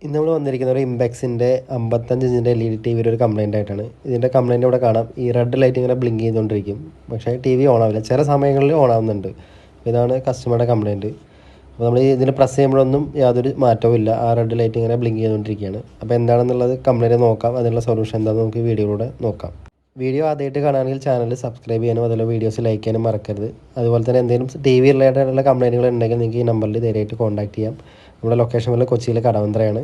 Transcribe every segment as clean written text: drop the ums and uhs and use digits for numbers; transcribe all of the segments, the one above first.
ഇന്ന് നമ്മൾ വന്നിരിക്കുന്ന ഒരു ഇംപെക്സിൻ്റെ 55 ഇഞ്ചിൻ്റെ LED ടി വിയുടെ ഒരു കംപ്ലയിൻ്റ് ആയിട്ടാണ്. ഇതിൻ്റെ കംപ്ലയിൻ്റ് ഇവിടെ കാണാം. ഈ റെഡ് ലൈറ്റ് ഇങ്ങനെ ബ്ലിങ്ക് ചെയ്തുകൊണ്ടിരിക്കും, പക്ഷേ ടി വി ഓൺ ആവില്ല. ചില സമയങ്ങളിൽ ഓൺ ആവുന്നുണ്ട്. ഇതാണ് കസ്റ്റമറുടെ കംപ്ലയിൻറ്റ്. അപ്പോൾ നമ്മൾ ഇതിന് പ്രസ് ചെയ്യുമ്പോഴൊന്നും യാതൊരു മാറ്റവും ഇല്ല. ആ റെഡ് ലൈറ്റ് ഇങ്ങനെ ബ്ലിങ്ക് ചെയ്തുകൊണ്ടിരിക്കുകയാണ്. അപ്പോൾ എന്താണെന്നുള്ളത് കംപ്ലയിൻറ്റ് നോക്കാം. അതിനുള്ള സൊല്യൂഷൻ എന്താണെന്ന് നമുക്ക് വീഡിയോയിലൂടെ നോക്കാം. വീഡിയോ ആദ്യമായിട്ട് കാണുകയാണെങ്കിൽ ചാനൽ സബ്സ്ക്രൈബ് ചെയ്യാനും അതുപോലെ വീഡിയോസ് ലൈക്ക് ചെയ്യാനും മറക്കരുത്. അതുപോലെ തന്നെ എന്തെങ്കിലും ടി വി റിലേറ്റഡുള്ള കംപ്ലയിൻറ്റുകൾ ഉണ്ടെങ്കിൽ നിങ്ങൾക്ക് ഈ നമ്പറിൽ ധൈര്യമായിട്ട് കോൺടാക്ട് ചെയ്യാം. നമ്മുടെ ലൊക്കേഷൻ വല്ല കൊച്ചിയിലെ കടവന്ത്രയാണ്.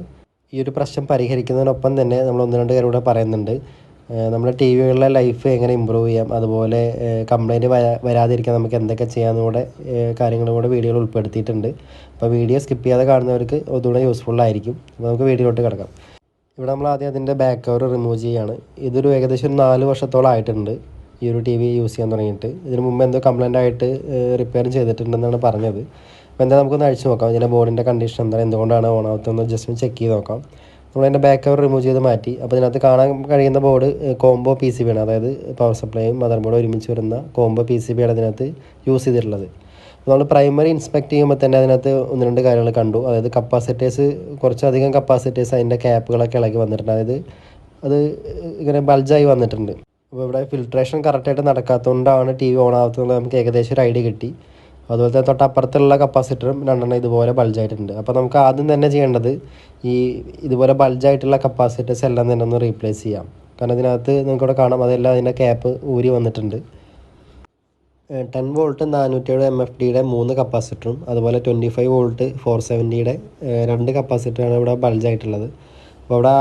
ഈ ഒരു പ്രശ്നം പരിഹരിക്കുന്നതിനൊപ്പം തന്നെ നമ്മൾ ഒന്ന് രണ്ട് കാര്യം കൂടെ പറയുന്നുണ്ട്. നമ്മുടെ ടി വികളിലെ ലൈഫ് എങ്ങനെ ഇമ്പ്രൂവ് ചെയ്യാം, അതുപോലെ കംപ്ലയിൻറ്റ് വരാതിരിക്കാൻ നമുക്ക് എന്തൊക്കെ ചെയ്യാമെന്നും കൂടെ കാര്യങ്ങളും കൂടെ വീഡിയോയിൽ ഉൾപ്പെടുത്തിയിട്ടുണ്ട്. അപ്പോൾ വീഡിയോ സ്കിപ്പ് ചെയ്യാതെ കാണുന്നവർക്ക് ഒന്നുകൂടെ യൂസ്ഫുള്ളായിരിക്കും. അപ്പോൾ നമുക്ക് വീഡിയോയിലോട്ട് കിടക്കാം. ഇവിടെ നമ്മൾ ആദ്യം അതിൻ്റെ ബാക്ക് കവർ റിമൂവ് ചെയ്യുകയാണ്. ഇതൊരു ഏകദേശം ഒരു 4 വർഷത്തോളം ആയിട്ടുണ്ട് ഈ ഒരു ടി വി യൂസ് ചെയ്യാൻ തുടങ്ങിയിട്ട്. ഇതിന് മുമ്പ് എന്തോ കംപ്ലയിൻ്റ് ആയിട്ട് റിപ്പയർ ചെയ്തിട്ടുണ്ടെന്നാണ് പറഞ്ഞത്. അപ്പോൾ എന്താ നമുക്കൊന്ന് അഴിച്ച് നോക്കാം. ഇതിൻ്റെ ബോർഡിൻ്റെ കണ്ടീഷൻ എന്താണ്, എന്തുകൊണ്ടാണ് ഓൺ ആവാത്തതെന്ന് ജസ്റ്റ് ഒന്ന് ചെക്ക് ചെയ്ത് നോക്കാം. നമ്മളതിൻ്റെ ബാക്ക് കവർ റിമൂവ് ചെയ്ത് മാറ്റി. അപ്പോൾ ഇതിനകത്ത് കാണാൻ കഴിയുന്ന board combo P C B ആണ്. അതായത് പവർ സപ്ലൈയും മദർ ബോർഡും ഒരുമിച്ച് വരുന്ന കോംബോ പി സി ബി ആണ് ഇതിനകത്ത് യൂസ് ചെയ്തിട്ടുള്ളത്. നമ്മൾ പ്രൈമറി ഇൻസ്പെക്ട് ചെയ്യുമ്പോൾ തന്നെ അതിനകത്ത് ഒന്ന് രണ്ട് കാര്യങ്ങൾ കണ്ടു. അതായത് കപ്പാസിറ്റേഴ്സ്, കുറച്ചധികം കപ്പാസിറ്റേഴ്സ് അതിൻ്റെ ക്യാപ്പുകളൊക്കെ ഇളകി വന്നിട്ടുണ്ട്. അതായത് അത് ഇങ്ങനെ ബൾജായി വന്നിട്ടുണ്ട്. അപ്പോൾ ഇവിടെ ഫിൽട്രേഷൻ കറക്റ്റായിട്ട് നടക്കാത്തതുകൊണ്ടാണ് ടി വി ഓൺ ആവാത്തത് നമുക്ക് ഏകദേശം ഒരു ഐഡിയ കിട്ടി. അതുപോലെ തന്നെ തൊട്ടപ്പുറത്തുള്ള കപ്പാസിറ്ററും രണ്ടെണ്ണം ഇതുപോലെ ബൾജായിട്ടുണ്ട്. അപ്പോൾ നമുക്ക് ആദ്യം തന്നെ ചെയ്യേണ്ടത് ഇതുപോലെ ബൾജായിട്ടുള്ള കപ്പാസിറ്റേഴ്സ് എല്ലാം തന്നെ ഒന്ന് റീപ്ലേസ് ചെയ്യാം. കാരണം ഇതിനകത്ത് നിങ്ങൾക്കിവിടെ കാണാം, അതെല്ലാം അതിൻ്റെ ക്യാപ്പ് ഊരി വന്നിട്ടുണ്ട്. 10 വോൾട്ട് 470 MFDയുടെ 3 കപ്പാസിറ്ററും അതുപോലെ 25 വോൾട്ട് 470യുടെ 2 കപ്പാസിറ്ററാണ് ഇവിടെ ബൾജായിട്ടുള്ളത്. അപ്പോൾ അവിടെ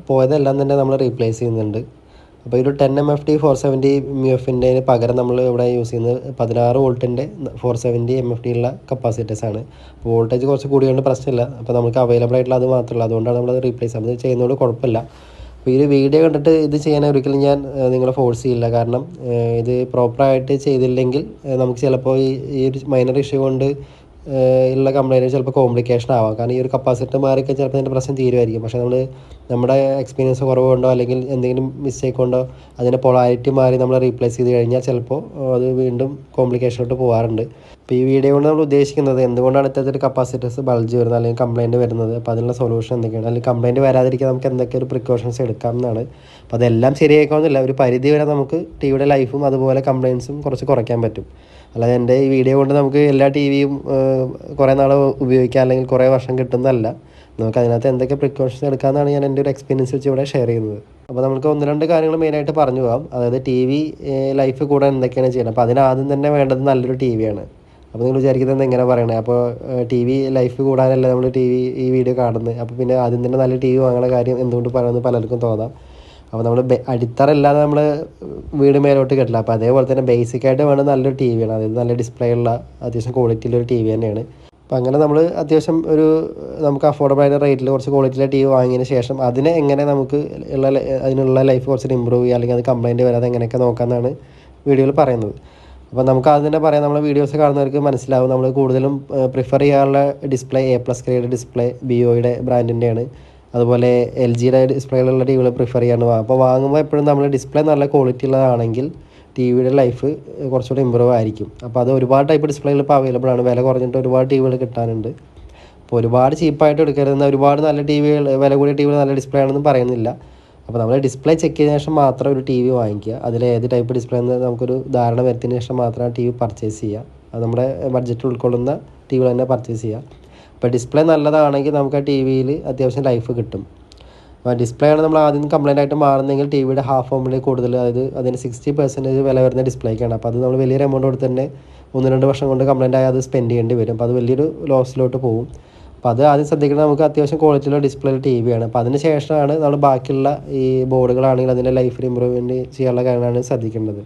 പോയതെല്ലാം തന്നെ നമ്മൾ റീപ്ലേസ് ചെയ്യുന്നുണ്ട്. അപ്പോൾ ഒരു 10 MFD 470 MFൻ്റെ പകരം നമ്മൾ ഇവിടെ യൂസ് ചെയ്യുന്നത് 16 വോൾട്ടിൻ്റെ 470 MFD ഉള്ള കപ്പാസിറ്റേഴ്സാണ്. അപ്പോൾ വോൾട്ടേജ് കുറച്ച് കൂടിയുകൊണ്ട് പ്രശ്നമില്ല. അപ്പോൾ നമുക്ക് അവൈലബിൾ ആയിട്ടുള്ള അത് മാത്രമല്ല, അതുകൊണ്ടാണ് നമ്മളത് റീപ്ലേസ് ചെയ്യുന്നത്. അത് ചെയ്യുന്നതുകൊണ്ട് കുഴപ്പമില്ല. അപ്പോൾ ഈ ഒരു വീഡിയോ കണ്ടിട്ട് ഇത് ചെയ്യാൻ ഒരിക്കലും ഞാൻ നിങ്ങളെ ഫോഴ്സ് ചെയ്യില്ല. കാരണം ഇത് പ്രോപ്പറായിട്ട് ചെയ്തില്ലെങ്കിൽ നമുക്ക് ചിലപ്പോൾ ഈ ഒരു മൈനർ ഇഷ്യൂ കൊണ്ട് ഉള്ള കംപ്ലയിൻറ്റ് ചിലപ്പോൾ കോംപ്ലിക്കേഷൻ ആവാം. കാരണം ഈ ഒരു കപ്പാസിറ്റർ മാറിയൊക്കെ ചിലപ്പോൾ അതിൻ്റെ പ്രശ്നം തീരുമായിരിക്കും. പക്ഷേ നമ്മുടെ എക്സ്പീരിയൻസ് കുറവ് കൊണ്ടോ അല്ലെങ്കിൽ എന്തെങ്കിലും മിസ്റ്റേക്ക് കൊണ്ടോ അതിൻ്റെ പൊളാരിറ്റി മാറി നമ്മൾ റീപ്ലേസ് ചെയ്ത് കഴിഞ്ഞാൽ ചിലപ്പോൾ അത് വീണ്ടും കോംപ്ലിക്കേഷനിലോട്ട് പോകാറുണ്ട്. അപ്പോൾ ഈ വീഡിയോ കൊണ്ട് നമ്മൾ ഉദ്ദേശിക്കുന്നത് എന്തുകൊണ്ടാണ് ഇത്തരത്തിൽ കപ്പാസിറ്റേഴ്സ് ബൾജ് വരുന്നത് അല്ലെങ്കിൽ കംപ്ലയിൻറ്റ് വരുന്നത്, അപ്പോൾ അതിനുള്ള സൊല്യൂഷൻ എന്തൊക്കെയാണ്, അല്ലെങ്കിൽ കംപ്ലയിൻറ്റ് വരാതിരിക്കാൻ നമുക്ക് എന്തൊക്കെ ഒരു പ്രിക്കോഷൻസ് എടുക്കാം എന്നാണ്. അപ്പോൾ അതെല്ലാം ശരിയായിക്കോന്നില്ല. ഒരു പരിധി വരെ നമുക്ക് ടി വിയുടെ ലൈഫും അതുപോലെ കംപ്ലയിൻസും കുറച്ച് കുറയ്ക്കാൻ പറ്റും. അല്ലാതെ എൻ്റെ ഈ വീഡിയോ കൊണ്ട് നമുക്ക് എല്ലാ ടി വിയും കുറേ നാൾ ഉപയോഗിക്കാം അല്ലെങ്കിൽ കുറേ വർഷം കിട്ടുന്നതല്ല. നമുക്ക് അതിനകത്ത് എന്തൊക്കെ പ്രിക്കോഷൻസ് എടുക്കാമെന്നാണ് ഞാൻ എൻ്റെ ഒരു എക്സ്പീരിയൻസ് വെച്ച് ഇവിടെ ഷെയർ ചെയ്യുന്നത്. അപ്പോൾ നമുക്ക് ഒന്ന് രണ്ട് കാര്യങ്ങൾ മെയിനായിട്ട് പറഞ്ഞു പോകാം. അതായത് ടി വി ലൈഫ് കൂടാൻ എന്തൊക്കെയാണ് ചെയ്യുന്നത്. അപ്പോൾ അതിനാദ്യം തന്നെ വേണ്ടത് നല്ലൊരു ടി വിയാണ്. അപ്പോൾ നിങ്ങൾ വിചാരിക്കുന്നത് എങ്ങനെ പറയണേ, അപ്പോൾ ടി വി ലൈഫ് കൂടാനല്ല നമ്മൾ ടി വി ഈ വീഡിയോ കാണുന്നത്. അപ്പോൾ പിന്നെ ആദ്യം തന്നെ നല്ല ടി വി വാങ്ങുന്ന കാര്യം എന്തുകൊണ്ട് പറയുന്നത് പലർക്കും തോന്നാം. അപ്പോൾ നമ്മൾ അടിത്തറ ഇല്ലാതെ നമ്മൾ വീട് മേലോട്ട് കെട്ടില്ല. അപ്പോൾ അതേപോലെ തന്നെ ബേസിക്കായിട്ട് വേണം നല്ലൊരു ടി വിയാണ്. അതായത് നല്ല ഡിസ്പ്ലേ ഉള്ള അത്യാവശ്യം ക്വാളിറ്റിയിലൊരു ടി വി തന്നെയാണ്. അപ്പോൾ അങ്ങനെ നമ്മൾ അത്യാവശ്യം നമുക്ക് അഫോർഡബിൾ ആയിട്ട് റേറ്റിൽ കുറച്ച് ക്വാളിറ്റിയിലെ ടി വി വാങ്ങിയതിന് ശേഷം അതിനെ എങ്ങനെ നമുക്ക് അതിനുള്ള ലൈഫ് കുറച്ച് ഇമ്പ്രൂവ് ചെയ്യുക, അല്ലെങ്കിൽ അത് കംപ്ലയിൻറ്റ് വരാതെ എങ്ങനെയൊക്കെ നോക്കാമെന്നാണ് വീഡിയോയിൽ പറയുന്നത്. അപ്പോൾ നമുക്ക് ആദ്യം തന്നെ പറയാം, നമ്മൾ വീഡിയോസ് കാണുന്നവർക്ക് മനസ്സിലാവും നമ്മൾ കൂടുതലും പ്രിഫർ ചെയ്യാനുള്ള ഡിസ്പ്ലേ A+ ഗ്രേഡ് ഡിസ്പ്ലേ BOയുടെ ബ്രാൻഡിൻ്റെയാണ്. അതുപോലെ LGയുടെ ഡിസ്പ്ലേകളുള്ള ടി വികൾ പ്രിഫർ ചെയ്യാൻ അപ്പോൾ വാങ്ങുമ്പോൾ എപ്പോഴും നമ്മൾ ഡിസ്പ്ലേ നല്ല ക്വാളിറ്റി ഉള്ളതാണെങ്കിൽ ടി വിയുടെ ലൈഫ് കുറച്ചുകൂടി ഇമ്പ്രൂവ് ആയിരിക്കും. അപ്പോൾ അത് ഒരുപാട് ടൈപ്പ് ഡിസ്പ്ലേകൾ ഇപ്പോൾ അവൈലബിൾ ആണ്. വില കുറഞ്ഞിട്ട് ഒരുപാട് ടി വികൾ കിട്ടാനുണ്ട്. അപ്പോൾ ഒരുപാട് ചീപ്പായിട്ട് എടുക്കരുതെന്ന് ഒരുപാട് നല്ല ടി വികൾ, വില കൂടിയ ടി വികൾ നല്ല ഡിസ്പ്ലേ ആണെന്നും പറയുന്നില്ല. അപ്പോൾ നമ്മൾ ഡിസ്പ്ലേ ചെക്ക് ചെയ്തതിന് ശേഷം മാത്രം ഒരു ടി വി വാങ്ങിക്കുക. അതിൽ ഏത് ടൈപ്പ് ഡിസ്പ്ലേ എന്ന് നമുക്കൊരു ധാരണ വരുത്തിയതിന് ശേഷം മാത്രം ടി വി പർച്ചേസ് ചെയ്യുക. അത് നമ്മുടെ ബഡ്ജറ്റ് ഉൾക്കൊള്ളുന്ന ടി വി തന്നെ പർച്ചേസ് ചെയ്യുക. അപ്പോൾ ഡിസ്പ്ലേ നല്ലതാണെങ്കിൽ നമുക്ക് ആ ടി വിയിൽ അത്യാവശ്യം ലൈഫ് കിട്ടും. അപ്പോൾ ഡിസ്പ്ലേ ആണ് നമ്മൾ ആദ്യം കംപ്ലയിൻ്റ് ആയിട്ട് മാറുന്നെങ്കിൽ ടി വിയുടെ ഹാഫ് എമ്മിൽ കൂടുതൽ, അതായത് അതിന് 60% വില വരുന്ന ഡിസ്പ്ലേക്കാണ്. അപ്പോൾ അത് നമ്മൾ വലിയൊരു എമൗണ്ട് കൊടുത്ത് തന്നെ 1-2 വർഷം കൊണ്ട് കംപ്ലയിൻ്റ് ആയി അത് സ്പെൻഡ് ചെയ്യേണ്ടി വരും. അപ്പോൾ അത് വലിയൊരു ലോസിലോട്ട് പോകും. അപ്പോൾ അത് ആദ്യം ശ്രദ്ധിക്കുന്നത് നമുക്ക് അത്യാവശ്യം ക്വാളിറ്റിയുള്ള ഡിസ്പ്ലേ ടി വിയാണ്. അപ്പോൾ അതിന് ശേഷമാണ് നമ്മൾ ബാക്കിയുള്ള ഈ ബോർഡുകളാണെങ്കിൽ അതിൻ്റെ ലൈഫിൽ ഇമ്പ്രൂവ്മെൻറ്റ് ചെയ്യാനുള്ള കാര്യങ്ങളാണ് ശ്രദ്ധിക്കേണ്ടത്.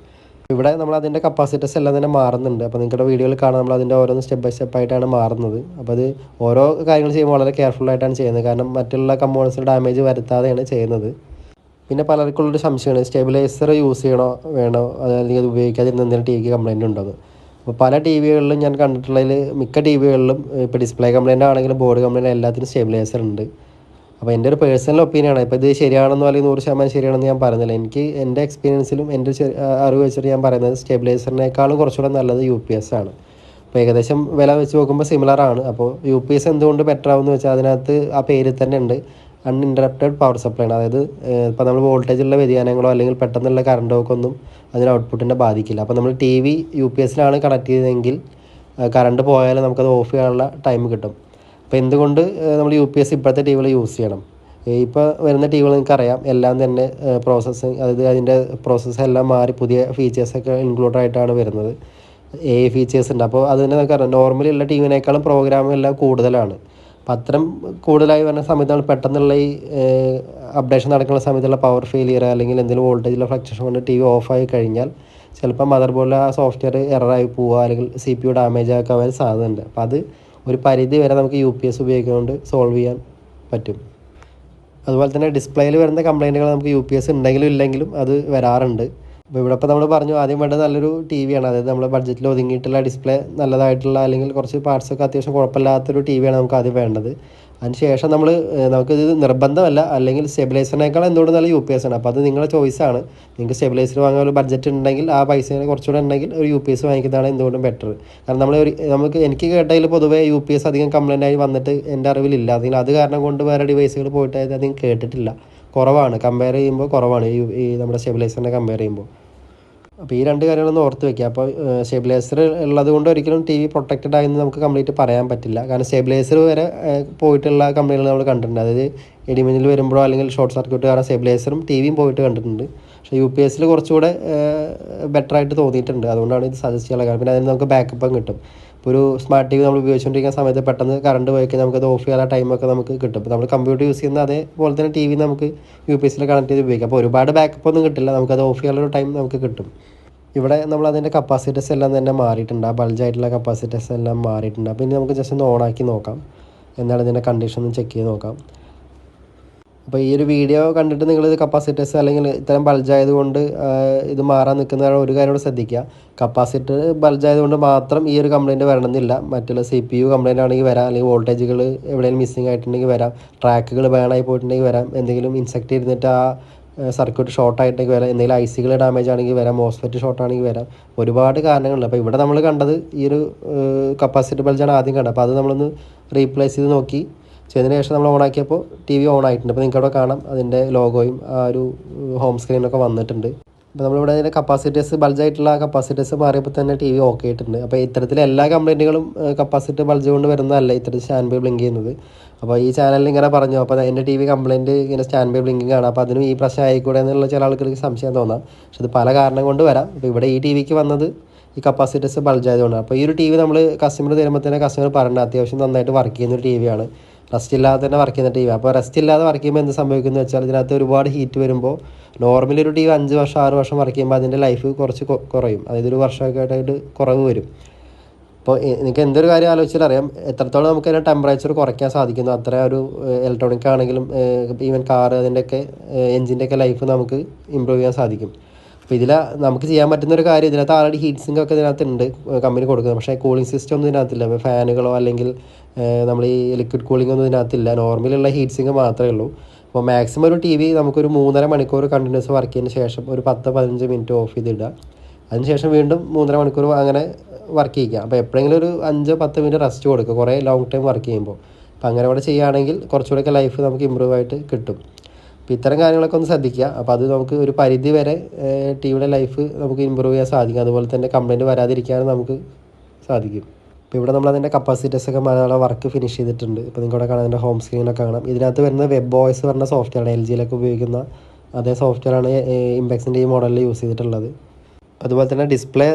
ഇവിടെ നമ്മൾ അതിൻ്റെ കപ്പാസിറ്റീസ് എല്ലാം തന്നെ മാറുന്നുണ്ട്. അപ്പോൾ നിങ്ങളുടെ വീഡിയോയിൽ കാണാം, നമ്മൾ അതിൻ്റെ ഓരോന്ന് സ്റ്റെപ്പ് ബൈ സ്റ്റെപ്പ് ആയിട്ടാണ് മാറുന്നത്. അപ്പോൾ അത് ഓരോ കാര്യങ്ങൾ ചെയ്യുമ്പോൾ വളരെ കെയർഫുള്ളായിട്ടാണ് ചെയ്യുന്നത്. കാരണം മറ്റുള്ള കമ്പോണൻസിന് ഡാമേജ് വരുത്താതെയാണ് ചെയ്യുന്നത്. പിന്നെ പലർക്കുള്ളൊരു സംശയമാണ്, സ്റ്റെബിലൈസർ യൂസ് ചെയ്യണോ വേണോ, അല്ലെങ്കിൽ അത് ഉപയോഗിക്കാതിരുന്ന എന്തെങ്കിലും ടി വിക്ക് കംപ്ലയിൻ്റ് ഉണ്ടോ. അപ്പോൾ പല ടി വികളിലും ഞാൻ കണ്ടിട്ടുള്ളതിൽ മിക്ക ടി വികളിലും ഇപ്പോൾ ഡിസ്പ്ലേ കംപ്ലയിൻ്റ് ആണെങ്കിലും ബോർഡ് കംപ്ലയിൻ്റ് എല്ലാത്തിനും സ്റ്റെബിലൈസർ ഉണ്ട്. അപ്പോൾ എൻ്റെ ഒരു പേഴ്സണൽ ഒപ്പീനിയനാണ്. ഇപ്പോൾ ഇത് ശരിയാണെന്നോ അല്ലെങ്കിൽ 100% ശരിയാണെന്ന് ഞാൻ പറയുന്നില്ല. എനിക്ക് എൻ്റെ എക്സ്പീരിയൻസിലും എൻ്റെ അറിവ് വെച്ചിട്ട് ഞാൻ പറയുന്നത് സ്റ്റെബിലൈസറിനേക്കാളും കുറച്ചുകൂടെ നല്ലത് UPS ആണ്. അപ്പോൾ ഏകദേശം വില വെച്ച് നോക്കുമ്പോൾ സിമിലറാണ്. അപ്പോൾ UPS എന്തുകൊണ്ട് ബെറ്റർ ആവുമെന്ന് വെച്ചാൽ അതിനകത്ത് ആ പേരിൽ തന്നെ ഉണ്ട് അൺഇൻറ്ററപ്റ്റഡ് പവർ സപ്ലൈ ആണ്. അതായത് ഇപ്പോൾ നമ്മൾ വോൾട്ടേജുള്ള വ്യതിയാനങ്ങളോ അല്ലെങ്കിൽ പെട്ടെന്നുള്ള കറണ്ട് പോക്കൊന്നും അതിന് ഔട്ട്പുട്ടിനെ ബാധിക്കില്ല. അപ്പോൾ നമ്മൾ TV UPSലാണ് കണക്ട് ചെയ്തതെങ്കിൽ കറണ്ട് പോയാലും നമുക്കത് ഓഫ് ചെയ്യാനുള്ള ടൈം കിട്ടും. അപ്പോൾ എന്തുകൊണ്ട് നമ്മൾ UPS ഇപ്പോഴത്തെ TVകൾ യൂസ് ചെയ്യണം? ഇപ്പോൾ വരുന്ന TVകൾ നിങ്ങൾക്കറിയാം എല്ലാം തന്നെ പ്രോസസ്സിങ്, അതായത് അതിൻ്റെ പ്രോസസ്സ് എല്ലാം മാറി പുതിയ ഫീച്ചേഴ്സൊക്കെ ഇൻക്ലൂഡ് ആയിട്ടാണ് വരുന്നത്. AI ഫീച്ചേഴ്സ് ഉണ്ട്. അപ്പോൾ അത് തന്നെ നമുക്കറിയാം നോർമലി ഉള്ള TVനേക്കാളും പ്രോഗ്രാം എല്ലാം കൂടുതലാണ്. അപ്പം അത്തരം കൂടുതലായി വരുന്ന സമയത്ത് നമ്മൾ പെട്ടെന്നുള്ള ഈ അപ്ഡേഷൻ നടക്കുന്ന സമയത്തുള്ള പവർ ഫെയിലിയർ അല്ലെങ്കിൽ എന്തെങ്കിലും വോൾട്ടേജിലെ ഫ്ലക്ച്വേഷൻ കൊണ്ട് TV ഓഫായി കഴിഞ്ഞാൽ ചിലപ്പോൾ മദർ ബോർഡിൽ ആ സോഫ്റ്റ്വെയർ എററായി പോവുക അല്ലെങ്കിൽ CPU ഡാമേജ് ആക്കാൻ വരെ സാധ്യതയുണ്ട്. അപ്പോൾ അത് ഒരു പരിധി വരെ നമുക്ക് UPS ഉപയോഗിച്ചുകൊണ്ട് സോൾവ് ചെയ്യാൻ പറ്റും. അതുപോലെ തന്നെ ഡിസ്പ്ലേയിൽ വരുന്ന കംപ്ലൈൻറ്റുകൾ നമുക്ക് UPS ഉണ്ടെങ്കിലും ഇല്ലെങ്കിലും അത് വരാറുണ്ട്. അപ്പോൾ ഇവിടെ ഇപ്പോൾ നമ്മൾ പറഞ്ഞു ആദ്യം വേണ്ടത് നല്ലൊരു TV ആണ്. അതായത് നമ്മുടെ ബഡ്ജറ്റിൽ ഒതുങ്ങിയിട്ടുള്ള ഡിസ്പ്ലേ നല്ലതായിട്ടുള്ള അല്ലെങ്കിൽ കുറച്ച് പാർട്സൊക്കെ അത്യാവശ്യം കുഴപ്പമില്ലാത്തൊരു TV ആണ് നമുക്ക് ആദ്യം വേണ്ടത്. അതിനുശേഷം നമുക്കിത് നിർബന്ധമല്ല, അല്ലെങ്കിൽ സ്റ്റെബിലൈസറിനേക്കാൾ എന്തുകൊണ്ട് നല്ല UPS ആണ്. അപ്പോൾ അത് നിങ്ങളുടെ ചോയ്സാണ്. നിങ്ങൾക്ക് സ്റ്റെബിലൈസർ വാങ്ങാൻ ഒരു ബഡ്ജറ്റ് ഉണ്ടെങ്കിൽ ആ പൈസ കുറച്ചുകൂടെ ഉണ്ടെങ്കിൽ ഒരു UPS വാങ്ങിക്കുന്നതാണ് എന്തുകൊണ്ടും ബെറ്റർ. കാരണം എനിക്ക് കേട്ടതിൽ പൊതുവേ UPS അധികം കംപ്ലൈൻ്റ് ആയി വന്നിട്ട് എൻ്റെ അറിവിലില്ല. അല്ലെങ്കിൽ അത് കാരണം കൊണ്ട് വേറെ ഡിവൈസുകൾ പോയിട്ട് അധികം കേട്ടിട്ടില്ല. കുറവാണ്, കമ്പയർ ചെയ്യുമ്പോൾ കുറവാണ് ഈ നമ്മുടെ സ്റ്റെബിലൈസറിനെ കമ്പയർ ചെയ്യുമ്പോൾ. അപ്പോൾ ഈ രണ്ട് കാര്യങ്ങളൊന്ന് ഓർത്ത് വെക്കുക. അപ്പോൾ സ്റ്റെബിലൈസർ ഉള്ളത് കൊണ്ട് ഒരിക്കലും TV പ്രൊട്ടക്റ്റഡ് ആയെന്ന് നമുക്ക് കംപ്ലീറ്റ് പറയാൻ പറ്റില്ല. കാരണം സ്റ്റെബിലൈസർ വരെ പോയിട്ടുള്ള കമ്പനികൾ നമ്മൾ കണ്ടിട്ടുണ്ട്. അതായത് ഇടിമിന്നൽ വരുമ്പോഴോ അല്ലെങ്കിൽ ഷോർട്ട് സർക്യൂട്ട് കാരണം സ്റ്റെബിലൈസറും TVയും പോയിട്ട് കണ്ടിട്ടുണ്ട്. പക്ഷേ UPSൽ കുറച്ചുകൂടെ ബെറ്ററായിട്ട് തോന്നിയിട്ടുണ്ട്. അതുകൊണ്ടാണ് ഇത് സജസ്റ്റ് ചെയ്യാനുള്ള കാരണം. പിന്നെ അതിന് നമുക്ക് ബാക്കപ്പും കിട്ടും. ഇപ്പോൾ ഒരു സ്മാർട്ട് TV നമ്മൾ ഉപയോഗിച്ചുകൊണ്ടിരിക്കുന്ന സമയത്ത് പെട്ടെന്ന് കറണ്ട് പോയി കഴിഞ്ഞാൽ നമുക്കത് ഓഫ് ചെയ്യാനുള്ള ടൈമൊക്കെ നമുക്ക് കിട്ടും. ഇപ്പോൾ നമ്മൾ കമ്പ്യൂട്ടർ യൂസ് ചെയ്യുന്ന അതേപോലെ തന്നെ TV നമുക്ക് UPSൽ കണക്ട് ചെയ്ത് ഉപയോഗിക്കാം. അപ്പോൾ ഒരുപാട് ബാക്കപ്പ് ഒന്നും കിട്ടില്ല, നമുക്കത് ഓഫ് ചെയ്യാനുള്ള ടൈം നമുക്ക് കിട്ടും. ഇവിടെ നമ്മൾ അതിൻ്റെ കപ്പാസിറ്റീസ് എല്ലാം തന്നെ മാറിയിട്ടുണ്ട്. ആ ബൾജായിട്ടുള്ള കപ്പാസിറ്റീസ് എല്ലാം മാറിയിട്ടുണ്ട്. അപ്പോൾ ഇനി നമുക്ക് ജസ്റ്റ് ഒന്ന് ഓണാക്കി നോക്കാം, എന്താണ് ഇതിൻ്റെ കണ്ടീഷൻ ഒന്ന് ചെക്ക് ചെയ്ത് നോക്കാം. അപ്പോൾ ഈ ഒരു വീഡിയോ കണ്ടിട്ട് നിങ്ങളിത് കപ്പാസിറ്റീസ് അല്ലെങ്കിൽ ഇത്തരം ബൾജായതുകൊണ്ട് ഇത് മാറാൻ നിൽക്കുന്ന ഒരു കാര്യം കൂടെ ശ്രദ്ധിക്കുക. കപ്പാസിറ്റർ ബൾജായതുകൊണ്ട് മാത്രം ഈ ഒരു കംപ്ലയിൻറ്റ് വരണമെന്നില്ല. മറ്റുള്ള CPU കംപ്ലയിൻ്റ് ആണെങ്കിൽ വരാം, അല്ലെങ്കിൽ വോൾട്ടേജുകൾ എവിടെയെങ്കിലും മിസ്സിങ് ആയിട്ടുണ്ടെങ്കിൽ വരാം, ട്രാക്കുകൾ ബേണായി പോയിട്ടുണ്ടെങ്കിൽ വരാം, എന്തെങ്കിലും ഇൻസെക്റ്റ് ഇരുന്നിട്ട് ആ സർക്യൂട്ട് ഷോർട്ടായിട്ടൊക്കെ വരാം, എന്തെങ്കിലും ICകൾ ഡാമേജ് ആണെങ്കിൽ വരാം, മോസ്ഫെറ്റ് ഷോർട്ടാണെങ്കിൽ വരാം, ഒരുപാട് കാരണങ്ങളുണ്ട്. അപ്പോൾ ഇവിടെ നമ്മൾ കണ്ടത് ഈ ഒരു കപ്പാസിറ്റർ ബൾജാണ് ആദ്യം കണ്ടത്. അപ്പോൾ അത് നമ്മളൊന്ന് റീപ്ലേസ് ചെയ്ത് നോക്കി ചെയ്തതിന് ശേഷം നമ്മൾ ഓണാക്കിയപ്പോൾ TV ഓൺ ആയിട്ടുണ്ട്. അപ്പോൾ നിങ്ങൾക്ക് അവിടെ കാണാം അതിൻ്റെ ലോഗോയും ആ ഒരു ഹോം സ്ക്രീനൊക്കെ വന്നിട്ടുണ്ട്. അപ്പോൾ നമ്മളിവിടെ അതിൻ്റെ കപ്പാസിറ്റേഴ്സ് ബൾജായിട്ടുള്ള കപ്പാസിറ്റേഴ്സ് മാറിയപ്പോൾ തന്നെ TV ഓക്കെ ആയിട്ടുണ്ട്. അപ്പോൾ ഇത്തരത്തിൽ എല്ലാ കംപ്ലൈൻറ്റുകളും കപ്പാസിറ്റർ ബൾജ് കൊണ്ട് വരുന്നതല്ല ഇത്തരത്തിൽ സ്റ്റാൻഡ് ബൈ ബ്ലിങ്ക് ചെയ്യുന്നത്. അപ്പോൾ ഈ ചാനലിൽ ഇങ്ങനെ പറഞ്ഞു, അപ്പോൾ എൻ്റെ TV കംപ്ലൈൻറ്റ് ഇങ്ങനെ സ്റ്റാൻഡ് ബൈ ബ്ലിങ്കിങ് ആണ്, അപ്പോൾ അതിനും ഈ പ്രശ്നം ആയിക്കൂടെ എന്നുള്ള ചില ആൾക്കാർക്ക് സംശയം തോന്നാം. പക്ഷെ അത് പല കാരണം കൊണ്ട് വരാം. അപ്പോൾ ഇവിടെ ഈ TVക്ക് വന്നത് ഈ കപ്പാസിറ്റേഴ്സ് ബൾജായതുകൊണ്ടാണ്. അപ്പോൾ ഈ ഒരു TV നമ്മൾ കസ്റ്റമർ തരുമ്പോൾ തന്നെ കസ്റ്റമർ പറഞ്ഞത് അത്യാവശ്യം നന്നായിട്ട് വർക്ക് ചെയ്യുന്ന ഒരു TV ആണ്, റെസ്റ്റ് ഇല്ലാതെ തന്നെ വർക്ക് ചെയ്യുന്ന TV. അപ്പോൾ റെസ്റ്റ് ഇല്ലാതെ വർക്ക് ചെയ്യുമ്പോൾ എന്ത് സംഭവിക്കുന്നത് വെച്ചാൽ ഇതിനകത്ത് ഒരുപാട് ഹീറ്റ് വരുമ്പോൾ നോർമലി ഒരു TV 5 വർഷം 6 വർഷം വർക്ക് ചെയ്യുമ്പോൾ അതിൻ്റെ ലൈഫ് കുറച്ച് കുറയും, അതായത് ഒരു വർഷമൊക്കെ ആയിട്ട് കുറവ് വരും. അപ്പോൾ എനിക്ക് എന്തൊരു കാര്യം ആലോചിച്ചാൽ അറിയാം എത്രത്തോളം നമുക്ക് അതിൻ്റെ ടെമ്പറേച്ചർ കുറയ്ക്കാൻ സാധിക്കുന്നു. അത്ര ഒരു ഇലക്ട്രോണിക് ആണെങ്കിലും ഈവൻ കാർ അതിൻ്റെയൊക്കെ എഞ്ചിൻ്റെയൊക്കെ ലൈഫ് നമുക്ക് ഇമ്പ്രൂവ് ചെയ്യാൻ സാധിക്കും. അപ്പോൾ ഇതിൽ നമുക്ക് ചെയ്യാൻ പറ്റുന്നൊരു കാര്യം, ഇതിനകത്ത് ആൾറെഡി ഹീറ്റ് സിങ്ക് ഒക്കെ ഇതിനകത്ത് ഉണ്ട് കമ്പനി കൊടുക്കുന്നത്. പക്ഷേ കൂളിംഗ് സിസ്റ്റം ഒന്നും ഇതിനകത്തില്ല. ഇപ്പോൾ ഫാനുകളോ അല്ലെങ്കിൽ നമ്മൾ ഈ ലിക്വിഡ് കൂളിംഗ് ഒന്നും ഇതിനകത്തില്ല. നോർമലുള്ള ഹീറ്റ് സിങ്ക് മാത്രമേ ഉള്ളൂ. അപ്പോൾ മാക്സിമം ഒരു TV നമുക്കൊരു 3.5 മണിക്കൂർ കണ്ടിന്യൂസ് വർക്ക് ചെയ്തതിന് ശേഷം ഒരു 10-15 മിനിറ്റ് ഓഫ് ചെയ്തിടുക. അതിനുശേഷം വീണ്ടും 3.5 മണിക്കൂർ അങ്ങനെ വർക്ക് ചെയ്യുക. അപ്പോൾ എപ്പോഴെങ്കിലും ഒരു 5-10 മിനിറ്റ് റെസ്റ്റ് കൊടുക്കുക കുറേ ലോങ് ടൈം വർക്ക് ചെയ്യുമ്പോൾ. അപ്പോൾ അങ്ങനെ കൂടെ ചെയ്യുകയാണെങ്കിൽ കുറച്ചുകൂടെയൊക്കെ ലൈഫ് നമുക്ക് ഇമ്പ്രൂവ് ആയിട്ട് കിട്ടും. അപ്പോൾ ഇത്തരം കാര്യങ്ങളൊക്കെ ഒന്ന് ശ്രദ്ധിക്കുക. അപ്പോൾ അത് നമുക്ക് ഒരു പരിധി വരെ TVയുടെ ലൈഫ് നമുക്ക് ഇമ്പ്രൂവ് ചെയ്യാൻ സാധിക്കും. അതുപോലെ തന്നെ കംപ്ലയിൻറ്റ് വരാതിരിക്കാനും നമുക്ക് സാധിക്കും. അപ്പോൾ ഇവിടെ നമ്മൾ അതിൻ്റെ കപ്പാസിറ്റീസൊക്കെ മലയാളം വർക്ക് ഫിനിഷ് ചെയ്തിട്ടുണ്ട്. ഇപ്പോൾ നിങ്ങളുടെ കാണാൻ അതിൻ്റെ ഹോം സ്ക്രീനൊക്കെ കാണാം. ഇതിനകത്ത് വരുന്ന WebOS പറഞ്ഞ സോഫ്റ്റ്വെയറാണ്, LGയിലൊക്കെ ഉപയോഗിക്കുന്ന അതേ സോഫ്റ്റ്വെയറാണ് ഇംപെക്സിൻ്റെ ഈ മോഡലിൽ യൂസ് ചെയ്തിട്ടുള്ളത്. അതുപോലെ തന്നെ ഡിസ്പ്ലേ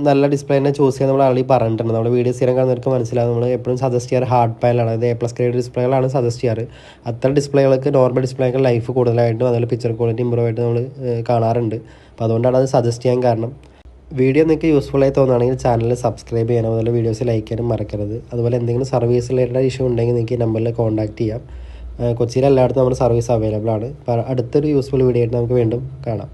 നല്ല ഡിസ്പ്ലേ തന്നെ ചൂസ് ചെയ്യാൻ നമ്മൾ ആൾറെഡി പറഞ്ഞിട്ടുണ്ട്. നമ്മുടെ വീഡിയോ സ്ഥിരം കാണുന്നവർക്ക് മനസ്സിലാവും. നമ്മൾ എപ്പോഴും സജസ്റ്റ് ചെയ്യാറ് ഹാർഡ് പാനലാണ്, അതായത് A+ ഗ്രേഡ് ഡിസ്പ്ലേകളാണ് സജസ്റ്റ് ചെയ്യാറ്. അത്തരം ഡിസ്പ്ലേകൾക്ക് നോർമൽ ഡിസ്പ്ലേകൾ ലൈഫ് കൂടുതലായിട്ടും അതുപോലെ പിക്ചർ ക്വാളിറ്റി ഇമ്പ്രൂവ് ആയിട്ട് നമ്മൾ കാണാറുണ്ട്. അപ്പോൾ അതുകൊണ്ടാണ് അത് സജസ്റ്റ് ചെയ്യാൻ കാരണം. വീഡിയോ നിങ്ങൾക്ക് യൂസ്ഫുള്ളായി തോന്നുകയാണെങ്കിൽ ചാനൽ സബ്സ്ക്രൈബ് ചെയ്യാനും അതുപോലെ വീഡിയോസ് ലൈക്ക് ചെയ്യാനും മറക്കരുത്. അതുപോലെ എന്തെങ്കിലും സർവീസ് റിലേറ്റഡ് ഇഷ്യൂ ഉണ്ടെങ്കിൽ നിങ്ങൾക്ക് ഈ നമ്പറിൽ കോൺടാക്ട് ചെയ്യാം. കൊച്ചിയിൽ എല്ലായിടത്തും നമ്മുടെ സർവീസ് അവൈലബിൾ ആണ്. അപ്പോൾ അടുത്തൊരു യൂസ്ഫുൾ വീഡിയോ ആയിട്ട് നമുക്ക് വീണ്ടും കാണാം.